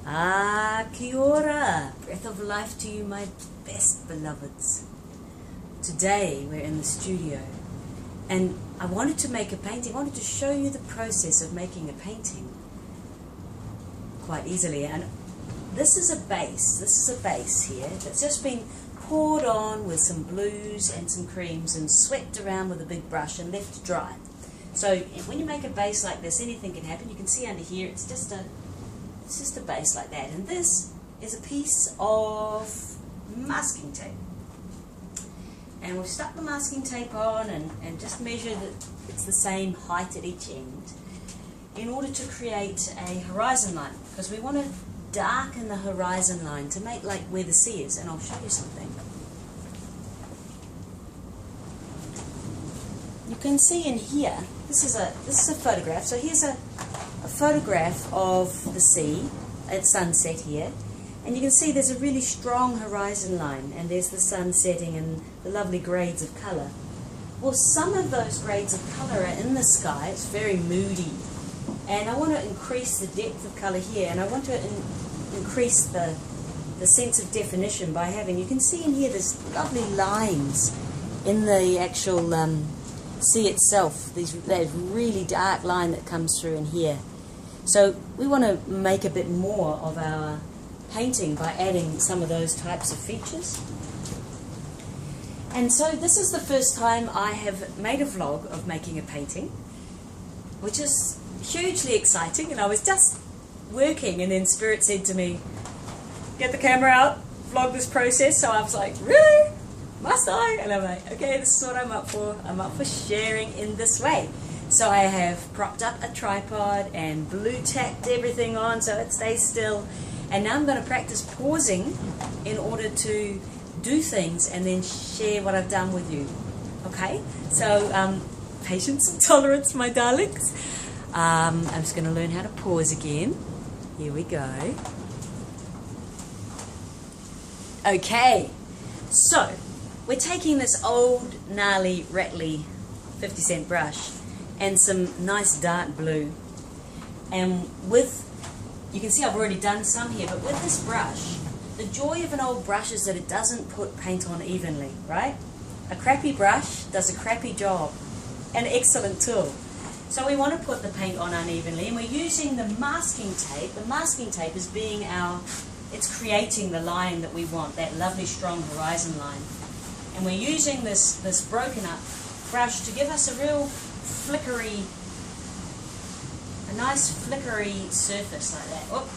Kia ora, breath of life to you, my best beloveds. Today we're in the studio and I wanted to make a painting. I wanted to show you the process of making a painting quite easily. And this is a base here that's just been poured on with some blues and some creams and swept around with a big brush and left to dry. So when you make a base like this, anything can happen. You can see under here it's just a base like that, and this is a piece of masking tape, and we've stuck the masking tape on and just measure that it's the same height at each end in order to create a horizon line, because we want to darken the horizon line to make like where the sea is. And I'll show you something. You can see in here, this is a photograph. So here's a photograph of the sea at sunset here, and you can see there's a really strong horizon line, and there's the sun setting and the lovely grades of colour. Well, some of those grades of colour are in the sky. It's very moody, and I want to increase the depth of colour here, and I want to increase the sense of definition by having, you can see in here there's lovely lines in the actual sea itself, that really dark line that comes through in here. So we want to make a bit more of our painting by adding some of those types of features. And so this is the first time I have made a vlog of making a painting, which is hugely exciting. And I was just working, and then Spirit said to me, get the camera out, vlog this process. So I was like, really? Must I? And I'm like, okay, this is what I'm up for. I'm up for sharing in this way. So I have propped up a tripod and blue tacked everything on so it stays still. And now I'm going to practice pausing in order to do things and then share what I've done with you. Okay? So patience and tolerance, my darlings. I'm just going to learn how to pause again. Here we go. Okay. So we're taking this old, gnarly, rattly 50-cent brush and some nice dark blue. And you can see I've already done some here, but with this brush, the joy of an old brush is that it doesn't put paint on evenly, right? A crappy brush does a crappy job. An excellent tool. So we want to put the paint on unevenly, and we're using the masking tape. The masking tape is being it's creating the line that we want, that lovely strong horizon line. And we're using this broken up brush to give us a real a nice flickery surface like that. Oop.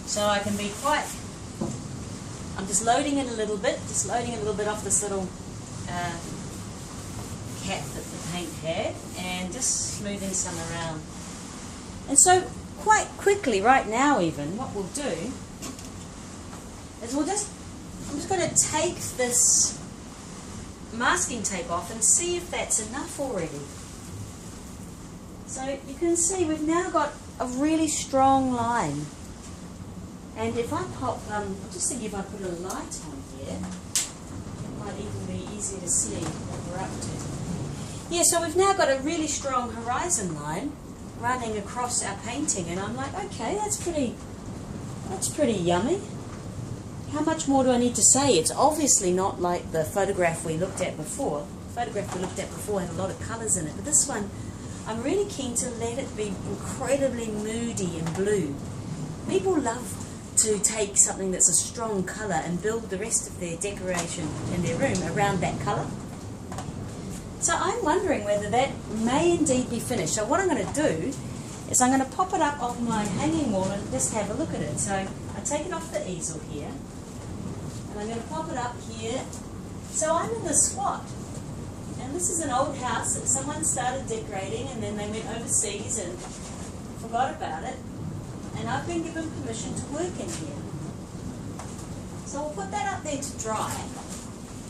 So I can be I'm just loading it a little bit, off this little cap that the paint had, and just smoothing some around. And so quite quickly, right now even, what we'll do is I'm just going to take this masking tape off and see if that's enough already. So you can see we've now got a really strong line. And if I pop, I'm just thinking if I put a light on here, it might even be easier to see what we're up to. Yeah, so we've now got a really strong horizon line running across our painting, and I'm like, okay, that's pretty yummy. How much more do I need to say? It's obviously not like the photograph we looked at before. The photograph we looked at before had a lot of colours in it, but this one, I'm really keen to let it be incredibly moody and blue. People love to take something that's a strong colour and build the rest of their decoration in their room around that colour. So I'm wondering whether that may indeed be finished. So what I'm going to do is I'm going to pop it up on my hanging wall and just have a look at it. So I take it off the easel here, and I'm going to pop it up here. So I'm in the squat, and this is an old house that someone started decorating and then they went overseas and forgot about it, and I've been given permission to work in here. So I'll put that up there to dry.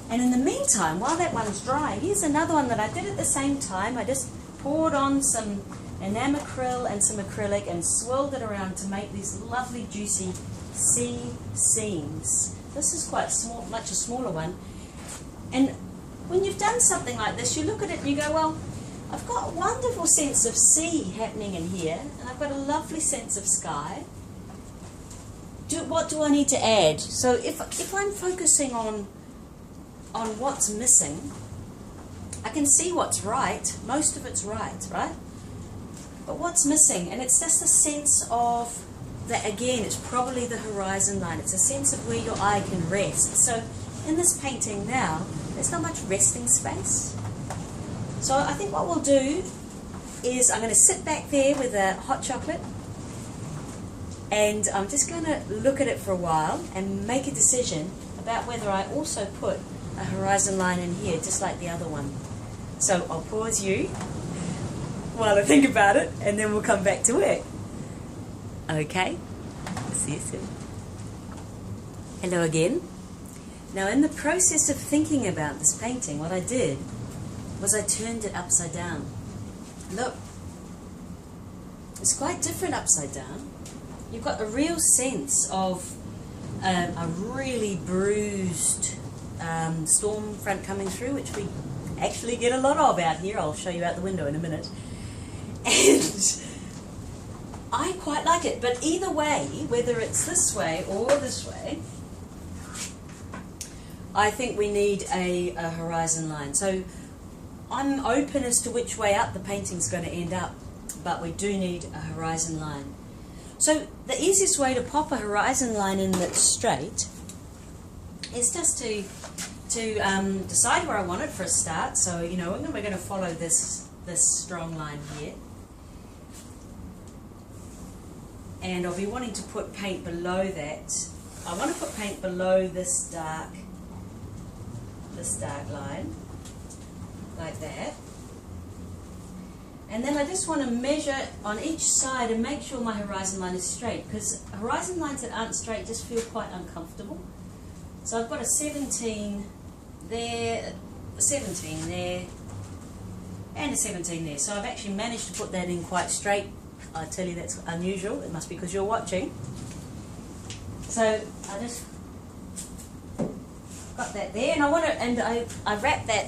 And in the meantime, while that one's drying, here's another one that I did at the same time. I just poured on some enamacryl and some acrylic and swirled it around to make these lovely juicy sea seams. This is quite small, much a smaller one. And when you've done something like this, you look at it and you go, well, I've got a wonderful sense of sea happening in here, and I've got a lovely sense of sky. What do I need to add? So if I'm focusing on what's missing, I can see what's right. Most of it's right? But what's missing? And it's just a sense of that, again, it's probably the horizon line. It's a sense of where your eye can rest. So in this painting now, there's not much resting space. So I think what we'll do is I'm going to sit back there with a hot chocolate, and I'm just going to look at it for a while and make a decision about whether I also put a horizon line in here, just like the other one. So I'll pause you while I think about it, and then we'll come back to work. Okay? See you soon. Hello again. Now, in the process of thinking about this painting, what I did was I turned it upside down. Look, it's quite different upside down. You've got a real sense of a really bruised storm front coming through, which we actually get a lot of out here. I'll show you out the window in a minute. And I quite like it, but either way, whether it's this way or this way, I think we need a horizon line. So I'm open as to which way up the painting's going to end up, but we do need a horizon line. So the easiest way to pop a horizon line in that's straight is just to decide where I want it for a start. So, you know, we're going to follow this strong line here. And I'll be wanting to put paint below that. I want to put paint below this dark line, like that. And then I just want to measure on each side and make sure my horizon line is straight, because horizon lines that aren't straight just feel quite uncomfortable. So I've got a 17 there, a 17 there, and a 17 there. So I've actually managed to put that in quite straight. I tell you that's unusual. It must be because you're watching. So I just got that there, and I want to, and I wrap that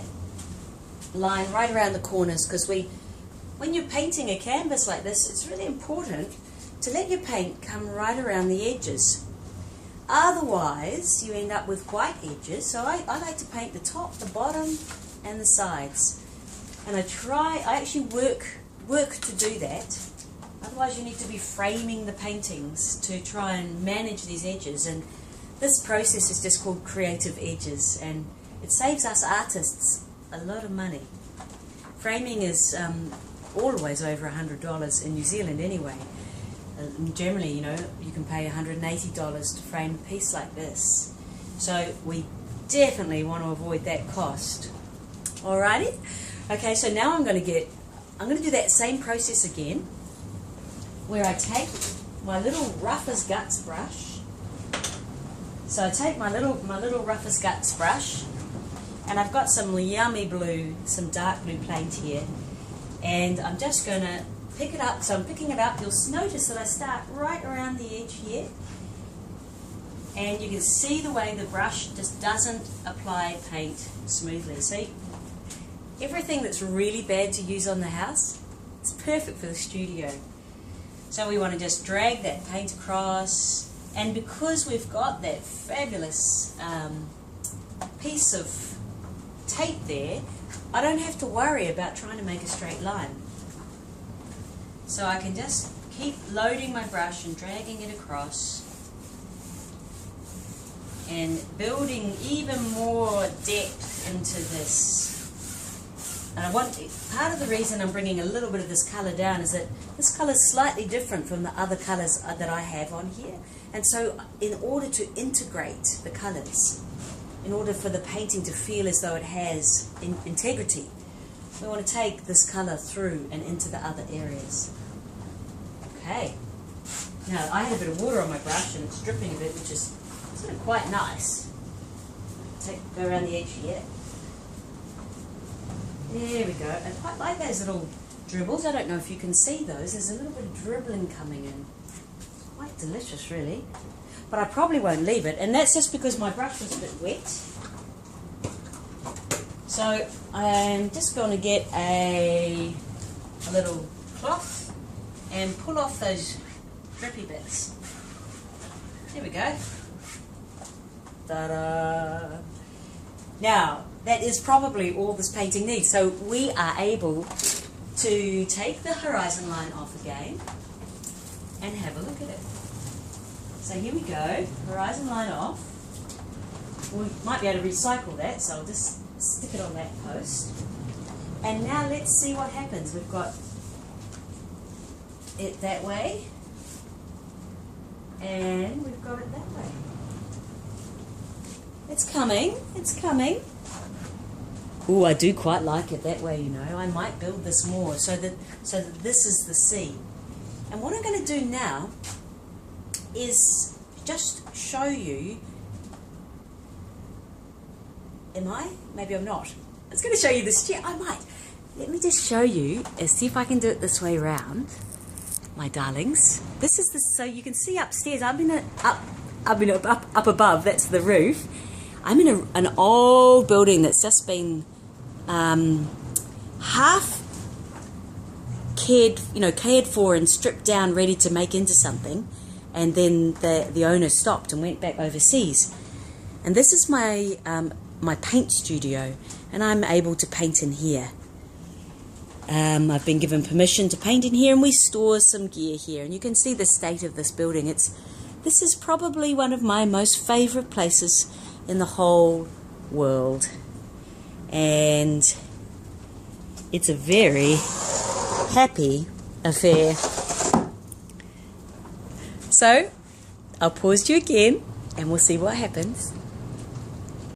line right around the corners, because when you're painting a canvas like this, it's really important to let your paint come right around the edges. Otherwise, you end up with white edges. So I like to paint the top, the bottom, and the sides. And I actually work to do that. Otherwise, you need to be framing the paintings to try and manage these edges. And this process is just called creative edges, and it saves us artists a lot of money. Framing is always over $100 in New Zealand anyway. Generally, you know, you can pay $180 to frame a piece like this. So we definitely want to avoid that cost. Alrighty? Okay, so now I'm going to do that same process again, where I take my little Rough as Guts brush. So I take my little Rough as Guts brush, and I've got some yummy blue, some dark blue paint here, and I'm just going to pick it up. So I'm picking it up. You'll notice that I start right around the edge here, and you can see the way the brush just doesn't apply paint smoothly. See, everything that's really bad to use on the house, it's perfect for the studio. So we want to just drag that paint across, and because we've got that fabulous piece of tape there, I don't have to worry about trying to make a straight line. So I can just keep loading my brush and dragging it across and building even more depth into this. And part of the reason I'm bringing a little bit of this colour down is that this colour is slightly different from the other colours that I have on here. And so in order to integrate the colours, in order for the painting to feel as though it has integrity, we want to take this colour through and into the other areas. Okay. Now, I had a bit of water on my brush and it's dripping a bit, which is sort of quite nice. Go around the edge here. There we go. I quite like those little dribbles. I don't know if you can see those. There's a little bit of dribbling coming in. Quite delicious, really. But I probably won't leave it, and that's just because my brush was a bit wet. So I'm just going to get a little cloth and pull off those drippy bits. There we go. Ta-da! Now, that is probably all this painting needs. So we are able to take the horizon line off again and have a look at it. So here we go, horizon line off. We might be able to recycle that, so I'll just stick it on that post. And now let's see what happens. We've got it that way, and we've got it that way. It's coming, it's coming. Ooh, I do quite like it that way, you know. I might build this more so that this is the sea. And what I'm going to do now is just show you. Am I? Maybe I'm not. I was going to show you this chair. I might. Let me just show you and see if I can do it this way around, my darlings. This is the, so you can see upstairs. Up above. That's the roof. I'm in an old building that's just been half cared for and stripped down, ready to make into something, and then the owner stopped and went back overseas. And this is my my paint studio, and I'm able to paint in here. I've been given permission to paint in here, and we store some gear here. And you can see the state of this building. This is probably one of my most favourite places in the whole world, and it's a very happy affair. So I'll pause you again and we'll see what happens.